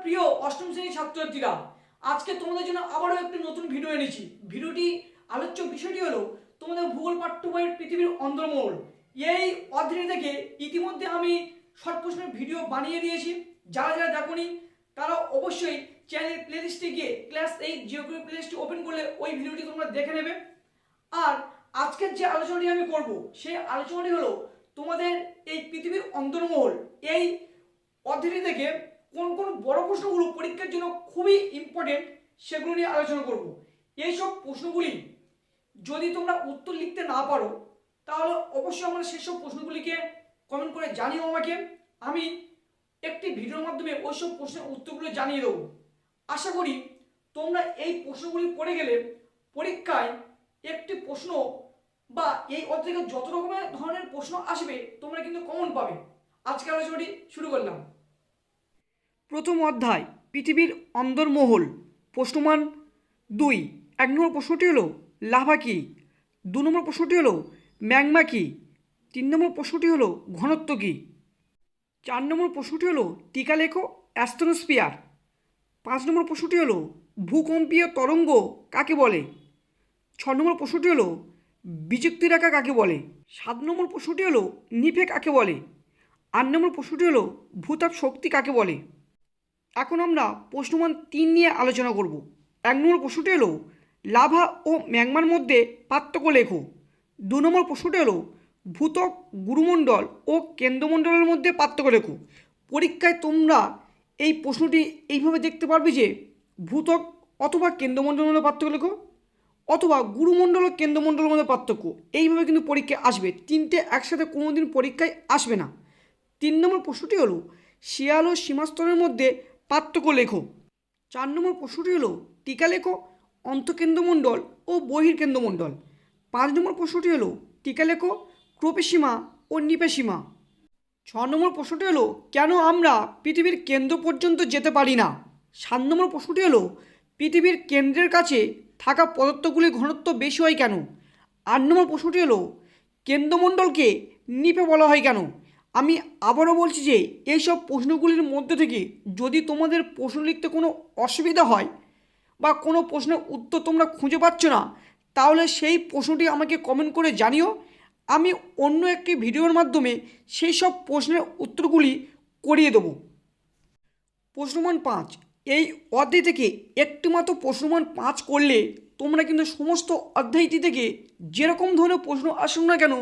প্রিয় অষ্টম শ্রেণীর ছাত্রছাত্রীরা, আজকে তোমাদের জন্য আবারও একটি নতুন ভিডিও এনেছি। ভিডিওটি আলোচ্য বিষয়টি হলো তোমাদের ভূগোল পাঠ্য বইয়ের পৃথিবীর অন্দরমহল। এই অধ্যায় থেকে ইতিমধ্যে আমি শর্ট প্রশ্নের ভিডিও বানিয়ে দিয়েছি। যারা যারা দেখোনি তারা অবশ্যই চ্যানেলের প্লেলিস্টে গিয়ে ক্লাস 8 জিওগ্রাফি প্লেলিস্টটি ওপেন করলে ওই ভিডিওটি তোমরা দেখে নেবে। আর আজকের যে আলোচনাটি আমি করব সেই আলোচনাটি হলো তোমাদের এই পৃথিবীর অন্দরমহল। এই অধ্যায়টি থেকে কোন কোন বড় প্রশ্নগুলো পরীক্ষার জন্য খুবই ইম্পর্টেন্ট সেগুলো নিয়ে আলোচনা করব। এইসব প্রশ্নগুলি যদি তোমরা উত্তর লিখতে না পারো তাহলে অবশ্যই আমরা সেসব প্রশ্নগুলিকে কমেন্ট করে জানিও আমাকে। আমি একটি ভিডিওর মাধ্যমে ওইসব প্রশ্নের উত্তরগুলো জানিয়ে দেবো। আশা করি তোমরা এই প্রশ্নগুলি পড়ে গেলে পরীক্ষায় একটি প্রশ্ন বা এই অধ্যায় থেকে যত রকমের ধরনের প্রশ্ন আসবে তোমরা কিন্তু কমন পাবে। আজকে আলোচনাটি শুরু করলাম। প্রথম অধ্যায় পৃথিবীর অন্দরমহল, প্রশ্নমান 2। 1 নম্বর প্রশ্নটি হলো লাভা কি, 2 নম্বর প্রশ্নটি হলো ম্যাগমা কি, 3 নম্বর প্রশ্নটি হলো ঘনত্ব কি, 4 নম্বর প্রশ্নটি হলো টিকা লেখো অ্যাস্ট্রোস্ফিয়ার, 5 নম্বর প্রশ্নটি হলো ভূকম্পীয় তরঙ্গ কাকে বলে, 6 নম্বর প্রশ্নটি হলো বিযুক্তি রেখা কাকে বলে, 7 নম্বর প্রশ্নটি হলো নিফে কাকে বলে, 8 নম্বর প্রশ্নটি হলো ভূতাপ শক্তি কাকে বলে। এখন আমরা প্রশ্নমান 3 নিয়ে আলোচনা করব। 1 নম্বর প্রশ্নটি হলো লাভা ও ম্যাগমার মধ্যে পার্থক্য লেখো। 2 নম্বর প্রশ্নটি হলো ভূত্বক, গুরুমণ্ডল ও কেন্দ্রমণ্ডলের মধ্যে পার্থক্য লেখো। পরীক্ষায় তোমরা এই প্রশ্নটি এইভাবে দেখতে পারবে যে ভূত্বক অথবা কেন্দ্রমণ্ডলের মধ্যে পার্থক্য লেখো, অথবা গুরুমণ্ডল ও কেন্দ্রমণ্ডলের মধ্যে পার্থক্য। এইভাবে কিন্তু পরীক্ষায় আসবে, তিনটে একসাথে কোনোদিন পরীক্ষায় আসবে না। 3 নম্বর প্রশ্নটি হলো শিয়াল ও সীমাস্তরের মধ্যে পার্থক্য লেখো। 4 নম্বর প্রশ্নটি হলো টিকা লেখো অন্তঃকেন্দ্রমণ্ডল ও বহির্কেন্দ্রমণ্ডল। 5 নম্বর প্রশ্নটি হলো টিকা লেখো ক্রোপেসীমা ও নিপেসীমা। 6 নম্বর প্রশ্নটি হলো কেন আমরা পৃথিবীর কেন্দ্র পর্যন্ত যেতে পারি না। 7 নম্বর প্রশ্নটি হলো পৃথিবীর কেন্দ্রের কাছে থাকা পদার্থগুলির ঘনত্ব বেশি হয় কেন। 8 নম্বর প্রশ্নটি হলো কেন্দ্রমণ্ডলকে নিপে বলা হয় কেন। আমি আবারও বলছি যে এইসব প্রশ্নগুলির মধ্যে থেকে যদি তোমাদের প্রশ্ন লিখতে কোনো অসুবিধা হয় বা কোনো প্রশ্নের উত্তর তোমরা খুঁজে পাচ্ছ না তাহলে সেই প্রশ্নটি আমাকে কমেন্ট করে জানিও। আমি অন্য একটি ভিডিওর মাধ্যমে সেই সব প্রশ্নের উত্তরগুলি করিয়ে দেবো। প্রশ্নমান 5। এই অধ্যায় থেকে একটিমাত্র প্রশ্নমান 5 করলে তোমরা কিন্তু সমস্ত অধ্যায়টি থেকে যেরকম ধরনের প্রশ্ন আসুক না কেন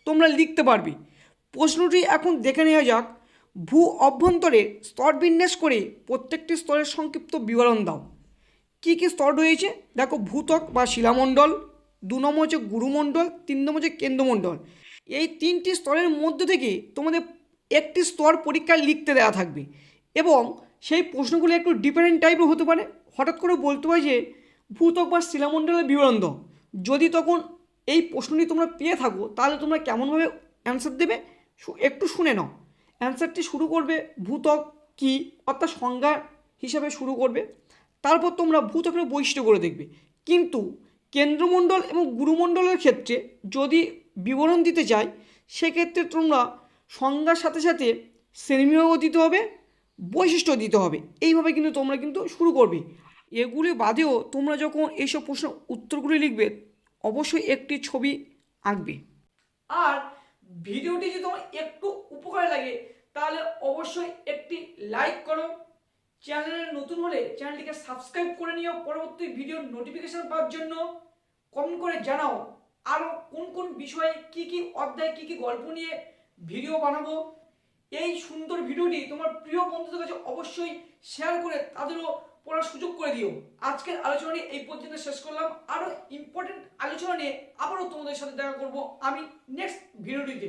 তোমরা লিখতে পারবে। প্রশ্নটি এখন দেখে নেওয়া যাক। ভূ অভ্যন্তরে স্তর বিন্যাস করে প্রত্যেকটি স্তরের সংক্ষিপ্ত বিবরণ দাও। কী কী স্তর রয়েছে দেখো, ভূত্বক বা শিলামণ্ডল, 2 নম্বর হচ্ছে গুরুমণ্ডল, 3 নম্বর হচ্ছে কেন্দ্রমণ্ডল। এই 3টি স্তরের মধ্যে থেকে তোমাদের একটি স্তর পরীক্ষায় লিখতে দেওয়া থাকবে এবং সেই প্রশ্নগুলো একটু ডিফারেন্ট টাইপের হতে পারে। হঠাৎ করে বলতে হয় যে ভূত্বক বা শিলামণ্ডলের বিবরণ দাও। যদি তখন এই প্রশ্নটি তোমরা পেয়ে থাকো তাহলে তোমরা কেমনভাবে অ্যান্সার দেবে একটু শুনে নাও। অ্যান্সারটি শুরু করবে ভূত্বক কি অর্থাৎ সংজ্ঞা হিসাবে শুরু করবে, তারপর তোমরা ভূত্বকের বৈশিষ্ট্য করে দেখবে। কিন্তু কেন্দ্রমণ্ডল এবং গুরুমণ্ডলের ক্ষেত্রে যদি বিবরণ দিতে চাই সেক্ষেত্রে তোমরা সংজ্ঞার সাথে সাথে শ্রেণীবিভাগ দিতে হবে, বৈশিষ্ট্য দিতে হবে। এইভাবে কিন্তু তোমরা কিন্তু শুরু করবে। এগুলি বাদেও তোমরা যখন এইসব প্রশ্নের উত্তরগুলি লিখবে অবশ্যই একটি ছবি আঁকবে। আর ভিডিওটি যদি তোমার একটু উপকারে লাগে তাহলে অবশ্যই একটি লাইক করো। চ্যানেলে নতুন হলে চ্যানেলটিকে সাবস্ক্রাইব করে নিও পরবর্তী ভিডিওর নোটিফিকেশন পাওয়ার জন্য। কমেন্ট করে জানাও আরও কোন কোন বিষয়ে কি কি অধ্যায় কি কি গল্প নিয়ে ভিডিও বানাবো। এই সুন্দর ভিডিওটি তোমার প্রিয় বন্ধুদের কাছে অবশ্যই শেয়ার করে তাদেরও পড়ার সুযোগ করে দিও। আজকের আলোচনাটি এই পর্যন্ত শেষ করলাম। আরও ইম্পর্টেন্ট আলোচনা নিয়ে আবারও তোমাদের সাথে দেখা করব আমি নেক্সট ভিডিওটিতে।